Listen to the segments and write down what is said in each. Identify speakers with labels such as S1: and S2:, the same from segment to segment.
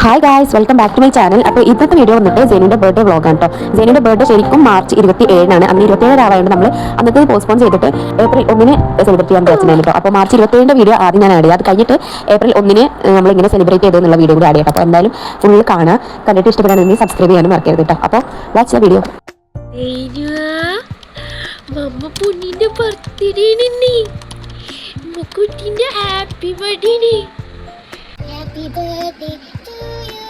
S1: Hi guys, welcome back to my channel. അപ്പോൾ ഇന്നത്തെ video വന്നിട്ട് ജെനുവിന്റെ ബർത്ത്ഡേ വ്ളോഗാണ് കേട്ടോ. ജെനുവിന്റെ ബർത്ത്ഡേ ശരിക്കും മാർച്ച് 27 നമ്മൾ 27 ആവായതുകൊണ്ട് നമ്മൾ അന്നത്തെ പോസ്റ്റ്പോൺ ചെയ്തിട്ട് ഏപ്രിൽ 1 സെലിബ്രേറ്റ് ചെയ്യാൻ വിചാരിച്ചിരുന്നു കേട്ടോ. അപ്പോൾ മാർച്ച് 27 വീഡിയോ ആദ്യം ഞാൻ ആഡ് ചെയ്യാം. അത് കഴിഞ്ഞിട്ട് ഏപ്രിൽ 1 നമ്മൾ ഇങ്ങനെ സെലിബ്രേറ്റ് ചെയ്തെന്നുള്ള വീഡിയോ കൂടി ആഡ് ചെയ്യാം. അപ്പോൾ എന്തായാലും ഫുള്ള് കാണാം. കണ്ടിട്ട് ഇഷ്ടപ്പെടാണെങ്കിൽ സബ്സ്ക്രൈബ് ചെയ്യാനും മറക്കരുത് കേട്ടോ. അപ്പോൾ watch the video.
S2: Happy birthday. Happy birthday to you.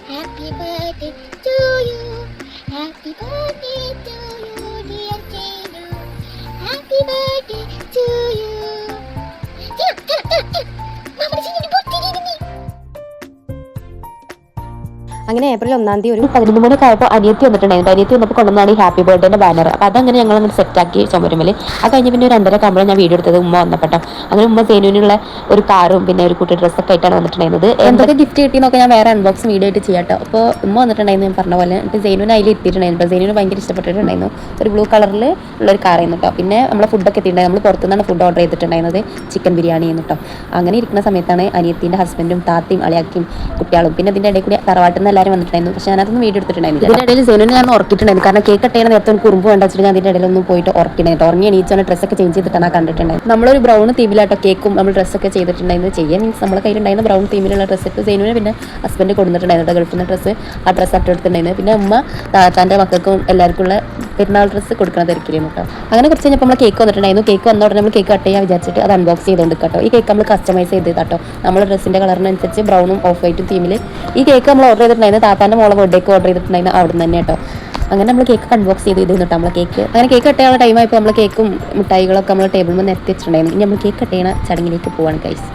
S2: Happy birthday to you. Happy birthday to you, dear Jenu. Happy birthday to you. Mama di sini di birthday ni.
S1: അങ്ങനെ April 1 ഒരു 11 മണിയൊക്കെ ആയപ്പോൾ അനിയത്തി വന്നിട്ടുണ്ടായിരുന്നു. അനിയത്തി വന്നപ്പോൾ കൊണ്ടുവന്നാണ് ഈ ഹാപ്പി ബർത്ത്ഡേന്റെ ബാനർ. അപ്പോൾ അതങ്ങനെ ഞങ്ങൾ അങ്ങനെ സെറ്റാക്കി ചുമരുമൽ. അത് കഴിഞ്ഞ് പിന്നെ 2:30 ആകുമ്പോൾ ഞാൻ വീഡിയോ എടുത്തത് ഉമ്മ വന്നപ്പെട്ടോ. അങ്ങനെ ഉമ്മ ജെനുവിനുള്ള ഒരു കാറും പിന്നെ ഒരു കുട്ടി ഡ്രസ്സൊക്കെ ആയിട്ടാണ് വന്നിട്ടുണ്ടായിരുന്നത്. എന്തൊക്കെ ഗിഫ്റ്റ് കിട്ടിയെന്നൊക്കെ ഞാൻ വേറെ അൺബോക്സ് വീഡിയോ ആയിട്ട് ചെയ്യാം കേട്ടോ. അപ്പോൾ ഉമ്മ വന്നിട്ടുണ്ടായിരുന്നു ഞാൻ പറഞ്ഞ പോലെ. എന്നിട്ട് ജെനുവിന് അതിൽ എത്തിയിട്ടുണ്ടായിരുന്നു. ജെനുവിന് ഭയങ്കര ഇഷ്ടപ്പെട്ടിട്ടുണ്ടായിരുന്നു. ഒരു ബ്ലൂ കളറിൽ ഉള്ളൊരു കാറായിരുന്നു കേട്ടോ. പിന്നെ നമ്മളെ ഫുഡൊക്കെ എത്തിയിട്ടുണ്ടായിരുന്നു. നമ്മൾ പുറത്തുനിന്നാണ് ഫുഡ് ഓർഡർ ചെയ്തിട്ടുണ്ടായിരുന്നത്. ചിക്കൻ ബിരിയാണി ആയിരുന്നു കേട്ടോ. അങ്ങനെ ഇരിക്കുന്ന സമയത്താണ് അനിയത്തിൻ്റെ ഹസ്ബൻഡും താത്തയും അളിയാക്കിയും കുട്ടികളും പിന്നെ ഇതിൻ്റെ ഇടയിൽ കൂടി തറവാട്ടിൽ നിന്ന് എല്ലാവരും വന്നിട്ടുണ്ടായിരുന്നു. പക്ഷേ ഞാനതൊന്നും വീഡിയോ എടുത്തിട്ടുണ്ടായിരുന്നു. ഇതിൻ്റെ ഇടയിൽ ജെനുവിനെ ഞാൻ ഉറക്കിയിട്ടുണ്ടായിരുന്നു. കാരണം കേക്ക് കട്ട് ചെയ്യുന്ന നേരത്തെ എനിക്ക് കുറുമ്പ് വേണ്ട വെച്ചിട്ട് ഞാൻ ഇതിൻ്റെ ഇടയിലൊന്നും പോയിട്ട് ഉറക്കിയിട്ടുണ്ടായിരുന്നു. ഉറങ്ങി എണീച്ചാണ് ഡ്രസ്സൊക്കെ ചേഞ്ച് ചെയ്തിട്ടാണ് കണ്ടിട്ടുണ്ടായിരുന്നു. നമ്മളൊരു ബ്രൗൺ തീമിലാട്ടോ കേക്കും നമ്മൾ ഡ്രസ്സൊക്കെ ചെയ്തിട്ടുണ്ടായിരുന്നു. ചെയ്യാൻ മീൻസ് നമ്മളെ കയ്യിലുണ്ടായിരുന്ന ബ്രൗൺ തീമിലുള്ള ഡ്രസ്സ് ഇട്ട് ജെനുവിനെ പിന്നെ ഹസ്ബൻഡ് കൊടുത്തിട്ടുണ്ടായിരുന്നു ഗൾഫിൽ നിന്ന് ഡ്രസ്സ്. ആ ഡ്രസ്സ് അട്ടെടുത്തിട്ടുണ്ടായിരുന്നു. പിന്നെ ഉമ്മ താത്താൻ്റെ മക്കൾക്കും എല്ലാവർക്കും ഉള്ള പെരുന്നാൾ ഡ്രസ്സ് കൊടുക്കണം തിരക്കിയിരുന്നു കേട്ടോ. അങ്ങനെ കുറച്ച് കഴിഞ്ഞപ്പോൾ നമ്മൾ കേക്ക് വന്നിട്ടുണ്ടായിരുന്നു. കേക്ക് വന്ന ഉടനെ നമ്മൾ കേക്ക് കട്ട് ചെയ്യാൻ വിചാരിച്ചിട്ട് അത് അൺബോക്സ് ചെയ്തുകൊണ്ട് കേട്ടോ. ഈ കേക്ക് നമ്മൾ കസ്റ്റമൈസ് ചെയ്ത് കേട്ടോ. നമ്മുടെ ഡ്രസ്സിൻ്റെ കളറിനനുസരിച്ച് ബ്രൗണും ഓഫ് വൈറ്റും തീമിൽ ഈ കേക്ക് നമ്മൾ ഓർഡർ ചെയ്തിട്ടുണ്ടായിരുന്നു. താത്താൻ്റെ മോളെ ബർത്ത്ഡേക്ക് ഓർഡർ ചെയ്തിട്ടുണ്ടായിരുന്നു അവിടെ നിന്ന് തന്നെ കേട്ടോ. അങ്ങനെ നമ്മൾ കേക്ക് അൺബോക്സ് ചെയ്ത് കേട്ടോ നമ്മൾ കേക്ക്. അങ്ങനെ കേക്ക് കട്ട് ചെയ്യാനുള്ള ടൈമായപ്പോൾ നമ്മൾ കേക്കും മിഠായികളൊക്കെ നമ്മൾ ടേബിളിൽ നിന്ന് നിരത്തി വെച്ചിട്ടുണ്ടായിരുന്നു. ഇനി നമ്മൾ കേക്ക് കട്ട് ചെയ്യുന്ന ചടങ്ങിലേക്ക് പോവാണ് ഗൈസ്.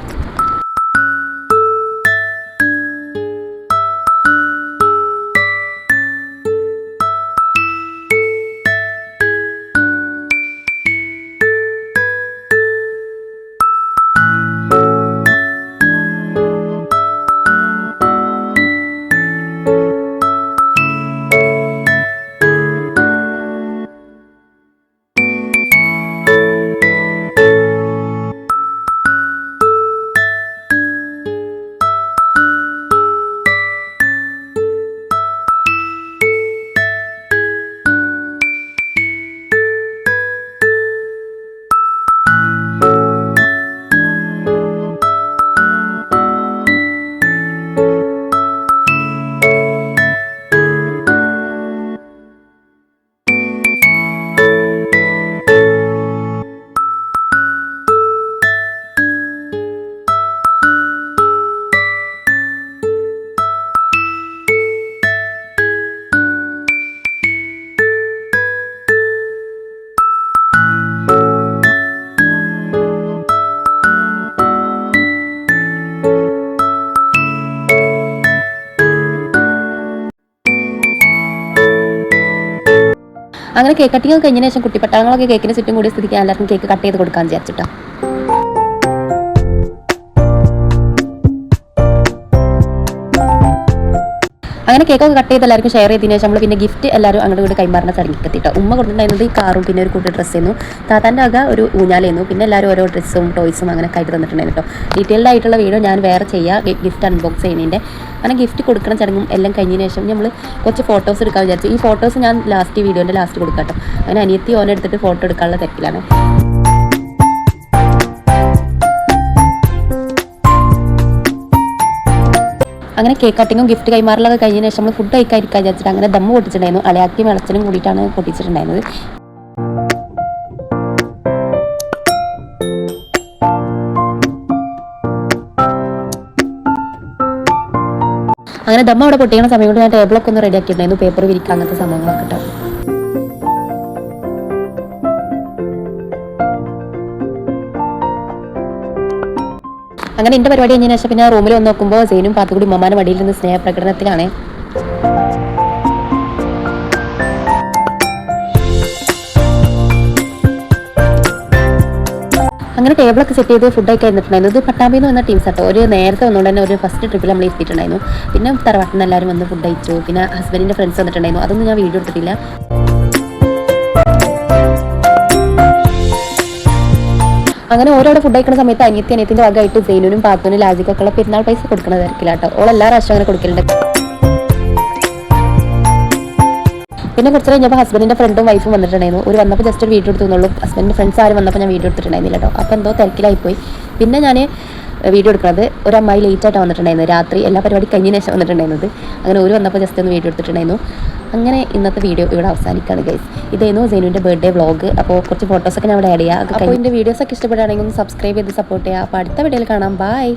S1: അങ്ങനെ കേക്ക് കട്ടിങ് കഴിഞ്ഞതിന് ശേഷം കുട്ടിപ്പട്ടാളങ്ങളൊക്കെ കേക്കിന് ചുറ്റും കൂടി സ്ഥിതിക്ക് എല്ലാവർക്കും കേക്ക് കട്ട് ചെയ്ത് കൊടുക്കാൻ വിചാരിച്ചിട്ടോ. അങ്ങനെ കേക്കൊക്കെ കട്ട് ചെയ്ത് എല്ലാവർക്കും ഷെയർ ചെയ്തതിന് ശേഷം നമ്മൾ പിന്നെ ഗിഫ്റ്റ് എല്ലാവരും അങ്ങോട്ട് കൂടി കൈമാറുന്ന ചടങ്ങിക്ക് എത്തിട്ടോ. ഉമ്മ കൊണ്ടുണ്ടായിരുന്നത് ഈ കാറും പിന്നെ ഒരു കൂട്ടി ഡ്രസ്സായിരുന്നു. താത്താൻ്റെ ആകെ ഒരു ഊഞ്ഞാലായിരുന്നു. പിന്നെ എല്ലാവരും ഓരോ ഡ്രസ്സും ടോയ്സും അങ്ങനെ ആയിട്ട് തന്നിട്ടുണ്ടായിരുന്നു കേട്ടോ. ഡീറ്റെയിൽഡ് ആയിട്ടുള്ള വീഡിയോ ഞാൻ വേറെ ചെയ്യാം ഗിഫ്റ്റ് അൺബോക്സ് ചെയ്യുന്നതിൻ്റെ. അങ്ങനെ ഗിഫ്റ്റ് കൊടുക്കുന്ന ചടങ്ങും എല്ലാം കഴിഞ്ഞതിന് ശേഷം നമ്മൾ കുറച്ച് ഫോട്ടോസ് എടുക്കാൻ വിചാരിച്ചു. ഈ ഫോട്ടോസ് ഞാൻ വീഡിയോൻ്റെ ലാസ്റ്റ് കൊടുക്കാം കേട്ടോ. അങ്ങനെ അനിയത്തി ഓനെടുത്തിട്ട് ഫോട്ടോ എടുക്കാനുള്ള തിരക്കിലാണ്. അങ്ങനെ കേക്ക് കട്ടിങ്ങും ഗിഫ്റ്റ് കൈമാറലൊക്കെ കഴിഞ്ഞതിന് ശേഷം നമ്മൾ ഫുഡ് കഴിക്കാതിരിക്കാൻ വിചാരിച്ചിട്ട് അങ്ങനെ ദമ്മ് പൊട്ടിച്ചിട്ടുണ്ടായിരുന്നു. അളയാക്കിയും ഇളച്ചനും കൂടിയിട്ടാണ് പൊട്ടിച്ചിട്ടുണ്ടായിരുന്നത്. അങ്ങനെ ദമ്മ അവിടെ പൊട്ടിക്കുന്ന സമയം കൊണ്ട് ഞാൻ ടേബിളൊക്കെ ഒന്ന് റെഡി ആക്കിയിട്ടുണ്ടായിരുന്നു. പേപ്പർ വിരിക്കുക അങ്ങനത്തെ സംഭവങ്ങളൊക്കെ കേട്ടോ. അങ്ങനെ എൻ്റെ പരിപാടി കഴിഞ്ഞതിന് ശേഷം പിന്നെ റൂമിൽ വന്ന് നോക്കുമ്പോൾ സേനും പാത്തുകൂടി ഉമ്മമാൻ്റെ മടിയിൽ നിന്ന് സ്നേഹപ്രകടനത്തിലാണ്. അങ്ങനെ ടേബിളൊക്കെ സെറ്റ് ചെയ്ത് ഫുഡൊക്കെ ഇരുന്നിട്ടുണ്ടായിരുന്നു. ഇത് പട്ടാമ്പിയിൽ നിന്ന് വന്ന ടീംസ് കേട്ടോ. ഒരു നേരത്തെ വന്നുകൊണ്ട് തന്നെ ഒരു ഫസ്റ്റ് ട്രിപ്പിൽ നമ്മൾ എത്തിയിട്ടുണ്ടായിരുന്നു. പിന്നെ തറവാട്ടിൽ നിന്ന് എല്ലാവരും വന്ന് ഫുഡ് കഴിച്ചു. പിന്നെ ഹസ്ബൻഡിൻ്റെ ഫ്രണ്ട്സ് വന്നിട്ടുണ്ടായിരുന്നു. അതൊന്നും ഞാൻ വീഡിയോ എടുത്തിട്ടില്ല. അങ്ങനെ ഓരോരോ ഫുഡ് കഴിക്കുന്ന സമയത്ത് അനിയത്തിൻ്റെ ഭാഗമായിട്ട് സൈനുനും പാത്തുനും ലാജിക്കൊക്കെ ഉള്ള പെരുന്നാൾ പൈസ കൊടുക്കണ തിരക്കില്ല കേട്ടോ. ഓൾ എല്ലാ പ്രാവശ്യം അങ്ങനെ കൊടുക്കലുണ്ട്. പിന്നെ കുറച്ച് കഴിഞ്ഞപ്പോൾ ഹസ്ബൻഡിൻ്റെ ഫ്രണ്ടും വൈഫും വന്നിട്ടുണ്ടായിരുന്നു. ഒരു വന്നപ്പോൾ ജസ്റ്റ് ഒരു വീഡിയോ എടുത്തുള്ളൂ. ഹസ്ബൻഡിൻ്റെ ഫ്രണ്ട്സ് ആരും വന്നപ്പോൾ ഞാൻ വീഡിയോ എടുത്തിട്ടുണ്ടായിരുന്നില്ല കേട്ടോ. അപ്പോൾ എന്തോ തിരക്കിലായിപ്പോയി. പിന്നെ ഞാൻ വീഡിയോ എടുക്കുന്നത് ഒരു അമ്മായി ലേറ്റായിട്ട് വന്നിട്ടുണ്ടായിരുന്നു. രാത്രി എല്ലാ പരിപാടി കഴിഞ്ഞതിന് ശേഷം വന്നിട്ടുണ്ടായിരുന്നത്. അങ്ങനെ ഒരു വന്നപ്പോൾ ജസ്റ്റ് ഒന്ന് വീഡിയോ എടുത്തിട്ടുണ്ടായിരുന്നു. അങ്ങനെ ഇന്നത്തെ വീഡിയോ ഇവിടെ അവസാനിക്കുകയാണ് ഗൈസ്. ഇതായിരുന്നു സൈനുവിൻ്റെ ബർത്ത്ഡേ വ്ളോഗ്. അപ്പോൾ കുറച്ച് ഫോട്ടോസൊക്കെ ഞാൻ ഇവിടെ ആഡ് ചെയ്യാം. അപ്പോൾ എൻ്റെ വീഡിയോസൊക്കെ ഇഷ്ടപ്പെടുകയാണെങ്കിൽ ഒന്ന് സബ്സ്ക്രൈബ് ചെയ്ത് സപ്പോർട്ട് ചെയ്യുക. അപ്പോൾ അടുത്ത വീഡിയോയിൽ കാണാം. ബൈ.